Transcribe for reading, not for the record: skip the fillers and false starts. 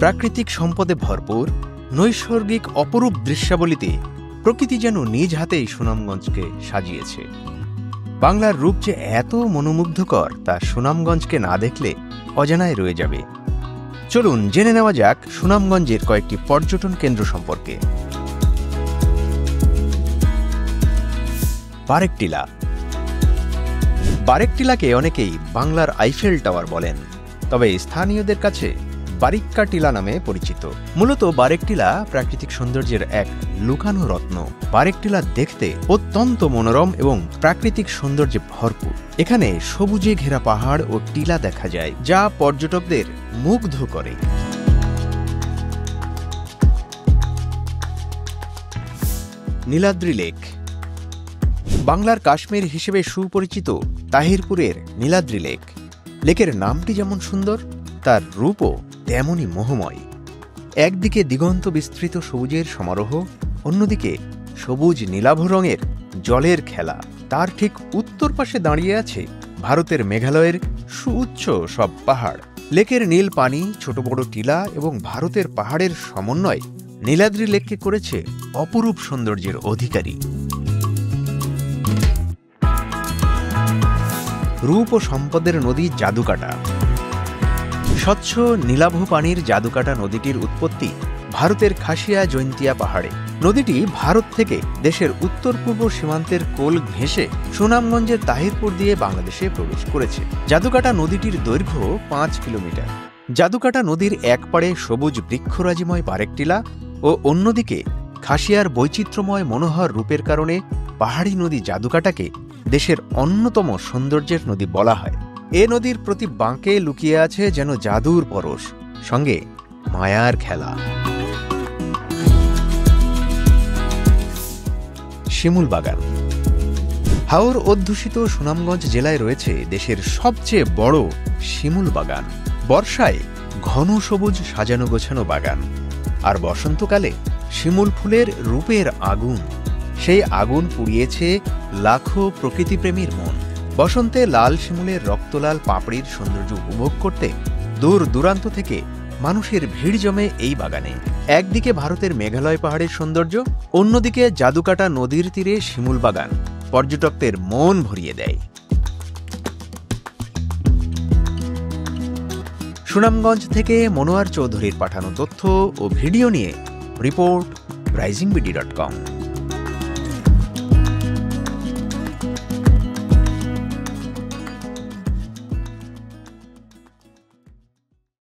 প্রাকৃতিক সম্পদে ভরপুর, নৈসর্গিক অপরূপ দৃশ্যাবলিতে প্রকৃতি যেন নিজ হাতেই সুনামগঞ্জকে সাজিয়েছে। বাংলার রূপ যে এত মনোমুগ্ধকর তা সুনামগঞ্জকে না দেখলে অজানায় রয়ে যাবে। চলুন জেনে নেওয়া যাক সুনামগঞ্জের কয়েকটি পর্যটন কেন্দ্র সম্পর্কে। বারেকটিলা। বারেকটিলাকে অনেকেই বাংলার আইফেল টাওয়ার বলেন, তবে স্থানীয়দের কাছে বারিক্কা টিলা নামে পরিচিত। মূলত বারেকটিলা প্রাকৃতিক সৌন্দর্যের এক লুকানো রত্ন। বারেকটিলা দেখতে অত্যন্ত মনোরম এবং প্রাকৃতিক সৌন্দর্যে ভরপুর। এখানে সবুজে ঘেরা পাহাড় ও টিলা দেখা যায়, যা পর্যটকদের মুগ্ধ করে। নীলাদ্রি লেক। বাংলার কাশ্মীর হিসেবে সুপরিচিত তাহিরপুরের নীলাদ্রি লেক। লেকের নামটি যেমন সুন্দর, তার রূপও তেমনই মোহময়। একদিকে দিগন্ত বিস্তৃত সবুজের সমারোহ, অন্যদিকে সবুজ নীলাভ রঙের জলের খেলা। তার ঠিক উত্তর পাশে দাঁড়িয়ে আছে ভারতের মেঘালয়ের সুউচ্চ সব পাহাড়। লেকের নীল পানি, ছোট বড় টিলা এবং ভারতের পাহাড়ের সমন্বয় নীলাদ্রি লেককে করেছে অপরূপ সৌন্দর্যের অধিকারী। রূপ ও সম্পদের নদী জাদুকাটা। স্বচ্ছ নীলাভ পানির জাদুকাটা নদীটির উৎপত্তি ভারতের খাসিয়া জৈন্তিয়া পাহাড়ে। নদীটি ভারত থেকে দেশের উত্তর পূর্ব সীমান্তের কোল ঘেঁষে সুনামগঞ্জের তাহিরপুর দিয়ে বাংলাদেশে প্রবেশ করেছে। জাদুকাটা নদীটির দৈর্ঘ্য 5 কিলোমিটার। জাদুকাটা নদীর এক পাড়ে সবুজ বৃক্ষরাজিময় বারেকটিলা ও অন্যদিকে খাসিয়ার বৈচিত্র্যময় মনোহর রূপের কারণে পাহাড়ি নদী জাদুকাটাকে দেশের অন্যতম সৌন্দর্যের নদী বলা হয়। এ নদীর প্রতি বাঁকে লুকিয়ে আছে যেন জাদুর পরশ, সঙ্গে মায়ার খেলা। শিমুল বাগান। হাওর অধ্যুষিত সুনামগঞ্জ জেলায় রয়েছে দেশের সবচেয়ে বড় শিমুল বাগান। বর্ষায় ঘন সবুজ সাজানো গোছানো বাগান, আর বসন্তকালে শিমুল ফুলের রূপের আগুন। সেই আগুন পুড়িয়েছে লাখো প্রকৃতিপ্রেমীর মন। বসন্তে লাল শিমুলের রক্তলাল পাপড়ির সৌন্দর্য উপভোগ করতে দূর দূরান্ত থেকে মানুষের ভিড় জমে এই বাগানে। একদিকে ভারতের মেঘালয় পাহাড়ের সৌন্দর্য, অন্যদিকে জাদুকাটা নদীর তীরে শিমুল বাগান পর্যটকদের মন ভরিয়ে দেয়। সুনামগঞ্জ থেকে মনোয়ার চৌধুরীর পাঠানো তথ্য ও ভিডিও নিয়ে রিপোর্ট risingBD.com।